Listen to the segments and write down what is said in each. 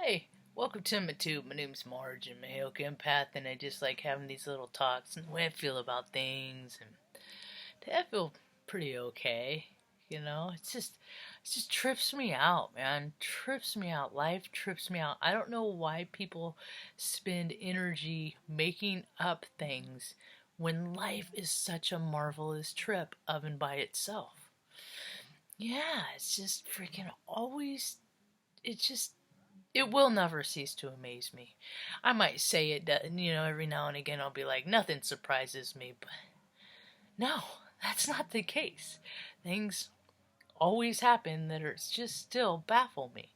Hey, welcome to my tube. My name's Marge. I'm a Hailk empath, and I just like having these little talks and the way I feel about things. And I feel pretty okay. It just trips me out, man. Trips me out. Life trips me out. I don't know why people spend energy making up things when life is such a marvelous trip of and by itself. Yeah, it's just freaking always. It just it will never cease to amaze me. I might say it, every now and again I'll be like, nothing surprises me, but no, that's not the case. Things always happen that are just still baffle me,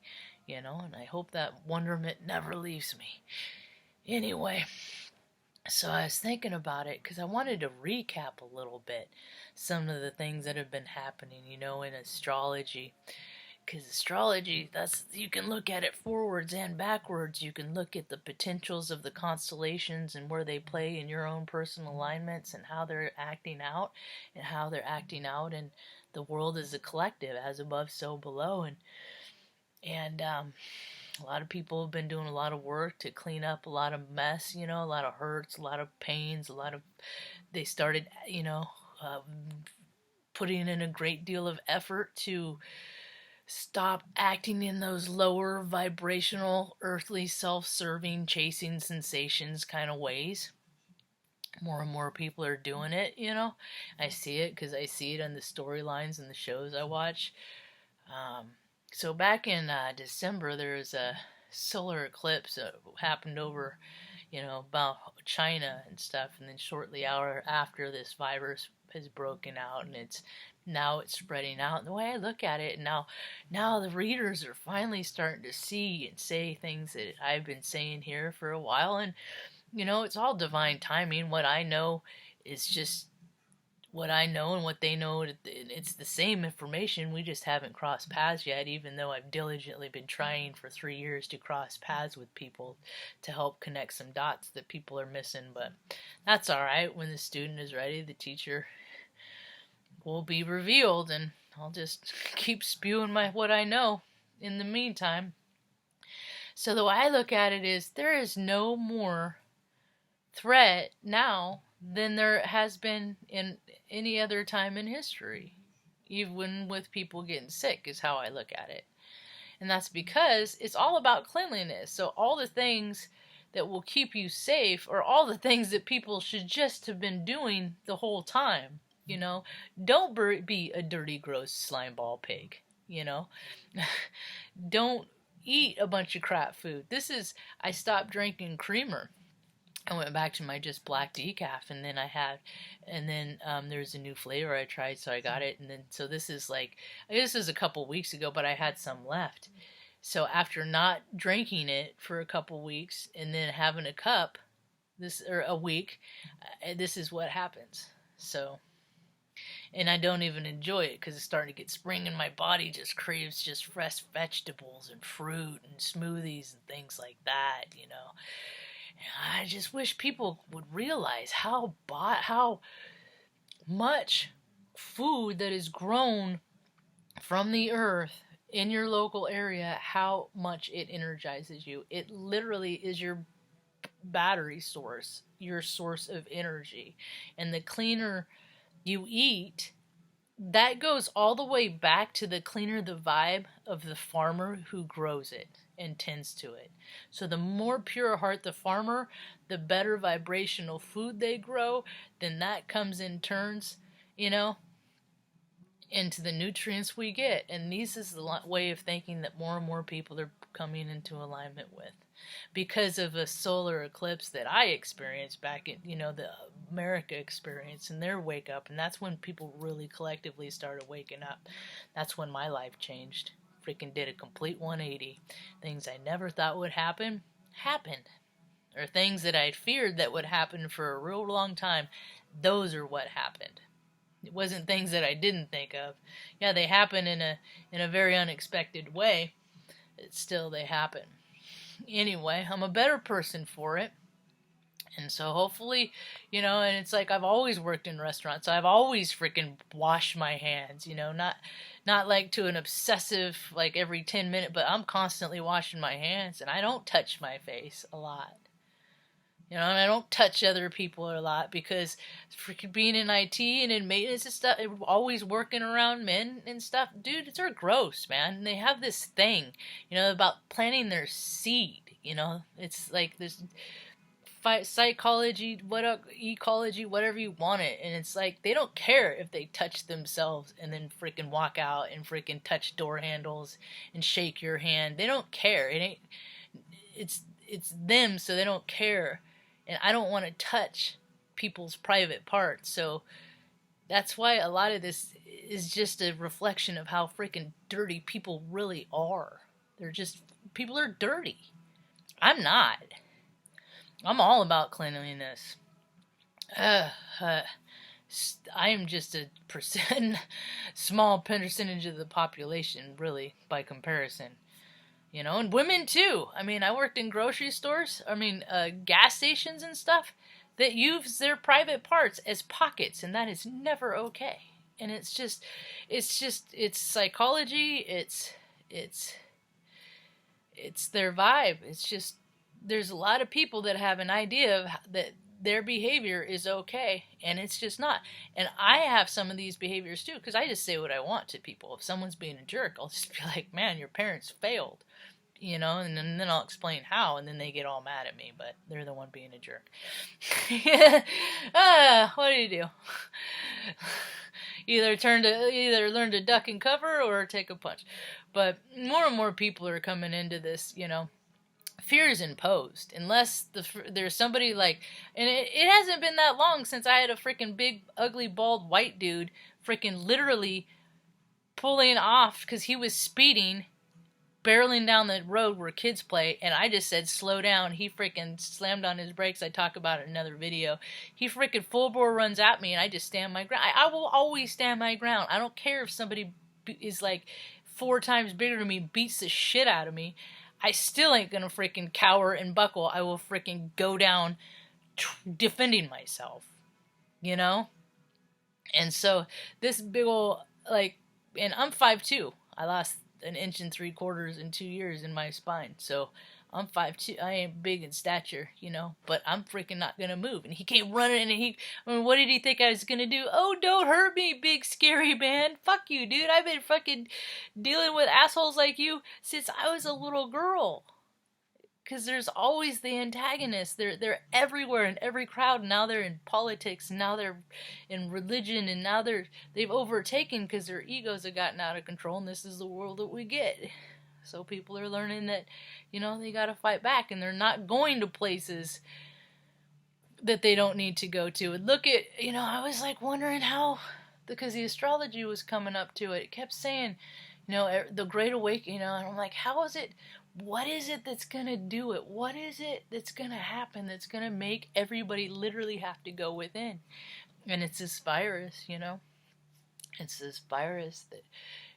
and I hope that wonderment never leaves me. Anyway, so I was thinking about it because I wanted to recap a little bit some of the things that have been happening, in astrology. Because astrology, you can look at it forwards and backwards. You can look at the potentials of the constellations and where they play in your own personal alignments and how they're acting out, in the world as a collective, as above, so below. And a lot of people have been doing a lot of work to clean up a lot of mess, a lot of hurts, a lot of pains, they started, putting in a great deal of effort to stop acting in those lower vibrational, earthly, self-serving, chasing sensations kind of ways. More and more people are doing it, I see it because I see it on the storylines and the shows I watch. So back in December, there was a solar eclipse that happened over, about China and stuff. And then shortly after, this virus has broken out, and it's spreading out. And the way I look at it, now the readers are finally starting to see and say things that I've been saying here for a while. And it's all divine timing. What I know is just what I know, and what they know, it's the same information. We just haven't crossed paths yet, even though I've diligently been trying for 3 years to cross paths with people to help connect some dots that people are missing. But that's all right. When the student is ready, the teacher will be revealed, and I'll just keep spewing what I know in the meantime. So the way I look at it is, there is no more threat now than there has been in any other time in history, even with people getting sick, is how I look at it. And that's because it's all about cleanliness. So all the things that will keep you safe are all the things that people should just have been doing the whole time. Don't be a dirty, gross slimeball pig. Don't eat a bunch of crap food. I stopped drinking creamer. I went back to my just black decaf, and then there's a new flavor I tried, so I got it. And then, so this is a couple weeks ago, but I had some left. So after not drinking it for a couple weeks and then having a cup, a week, this is what happens. So, and I don't even enjoy it because it's starting to get spring in my body. Just craves just fresh vegetables and fruit and smoothies and things like that. I just wish people would realize how much food that is grown from the earth in your local area, how much it energizes you. It literally is your battery source, your source of energy. And the cleaner you eat, that goes all the way back to the cleaner the vibe of the farmer who grows it and tends to it. So the more pure heart the farmer, the better vibrational food they grow, then that comes in turns, into the nutrients we get. And this is the way of thinking that more and more people are coming into alignment with, because of a solar eclipse that I experienced back in, the America experience and their wake up. And that's when people really collectively started waking up. That's when my life changed. Freaking did a complete 180. Things I never thought would happen, happened. Or things that I feared that would happen for a real long time, those are what happened. It wasn't things that I didn't think of. Yeah, they happen in a very unexpected way. It's still, they happen. Anyway, I'm a better person for it. And so hopefully, and it's like I've always worked in restaurants, so I've always freaking washed my hands, not like to an obsessive like every 10 minutes, but I'm constantly washing my hands, and I don't touch my face a lot. And I don't touch other people a lot because freaking being in IT and in maintenance and stuff, always working around men and stuff, dude, they're gross, man. And they have this thing, about planting their seed. It's like this psychology, ecology, whatever you want it, and it's like they don't care if they touch themselves and then freaking walk out and freaking touch door handles and shake your hand. They don't care. It ain't. It's them, so they don't care, and I don't want to touch people's private parts. So that's why a lot of this is just a reflection of how freaking dirty people really are. People are dirty. I'm not. I'm all about cleanliness. I am just a small percentage of the population, really, by comparison. And women too. I mean, I worked in grocery stores, gas stations and stuff that use their private parts as pockets, and that is never okay. And it's psychology, it's their vibe. It's just, there's a lot of people that have an idea of that their behavior is okay, and it's just not. And I have some of these behaviors too, because I just say what I want to people. If someone's being a jerk, I'll just be like, man, your parents failed, and then I'll explain how, and then they get all mad at me, but they're the one being a jerk. What do you do? Either learn to duck and cover or take a punch. But more and more people are coming into this, fear is imposed unless there's somebody like, and it hasn't been that long since I had a freaking big ugly bald white dude freaking literally pulling off because he was speeding, barreling down the road where kids play, and I just said slow down. He freaking slammed on his brakes. I talk about it in another video. He freaking full bore runs at me, and I just stand my ground. I will always stand my ground. I don't care if somebody is like 4 times bigger than me, beats the shit out of me. I still ain't gonna freaking cower and buckle. I will freaking go down defending myself, And so this big old, and I'm 5'2". I lost 1 3/4 inches in 2 years in my spine. So I'm 5'2". I ain't big in stature, but I'm freaking not gonna move. And he came running, and what did he think I was gonna do? Oh, don't hurt me, big scary man. Fuck you, dude. I've been fucking dealing with assholes like you since I was a little girl. Because there's always the antagonists. They're everywhere in every crowd. Now they're in politics. Now they're in religion. And now they've overtaken because their egos have gotten out of control. And this is the world that we get. So people are learning that, they got to fight back. And they're not going to places that they don't need to go to. And look at, I was like wondering how, because the astrology was coming up to it. It kept saying, the Great Awakening, and I'm like, how is it? What is it that's going to do it? What is it that's going to happen that's going to make everybody literally have to go within? And it's this virus, It's this virus that,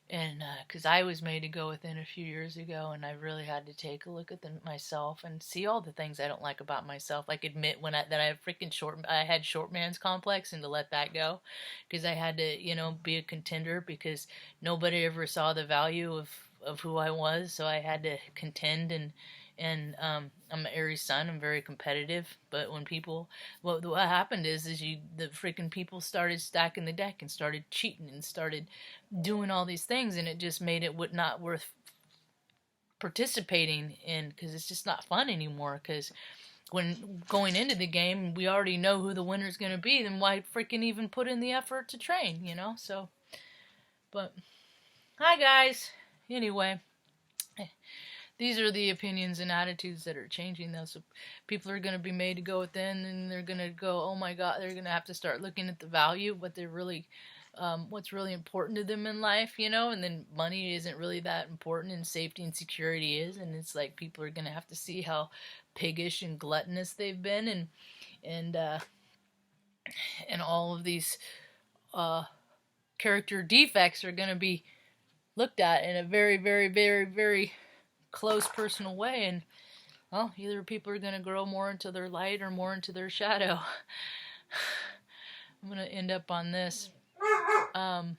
and because I was made to go within a few years ago, and I really had to take a look at myself and see all the things I don't like about myself. Like admit that I have freaking I had short man's complex, and to let that go, because I had to, be a contender because nobody ever saw the value of who I was, so I had to contend, and I'm an Aries sun. I'm very competitive, but when what happened is the freaking people started stacking the deck and started cheating and started doing all these things, and it just made it not worth participating in, because it's just not fun anymore. Because when going into the game, we already know who the winner's going to be, then why freaking even put in the effort to train, So, but hi guys. Anyway, these are the opinions and attitudes that are changing, though. So people are going to be made to go within, and they're going to go, oh my God, they're going to have to start looking at the value, what they're really, what's really important to them in life, and then money isn't really that important, and safety and security is, and it's like people are going to have to see how piggish and gluttonous they've been, and all of these character defects are going to be looked at in a very, very, very, very close personal way. And well, either people are going to grow more into their light or more into their shadow. I'm going to end up on this. It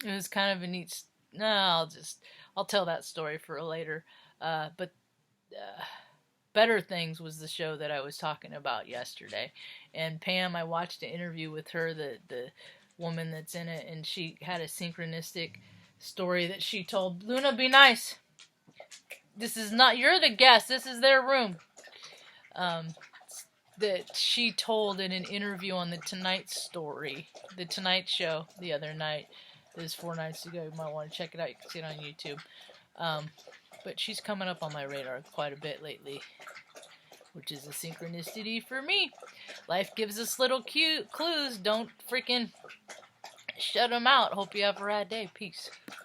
was kind of a neat... No, I'll tell that story for later. But Better Things was the show that I was talking about yesterday. And Pam, I watched an interview with her, the woman that's in it, and she had a synchronistic story that she told. Luna, be nice. This is not... You're the guest. This is their room. That she told in an interview on the Tonight Show the other night. It was 4 nights ago. You might want to check it out. You can see it on YouTube. But she's coming up on my radar quite a bit lately, which is a synchronicity for me. Life gives us little clues. Don't freaking shut them out. Hope you have a rad day. Peace.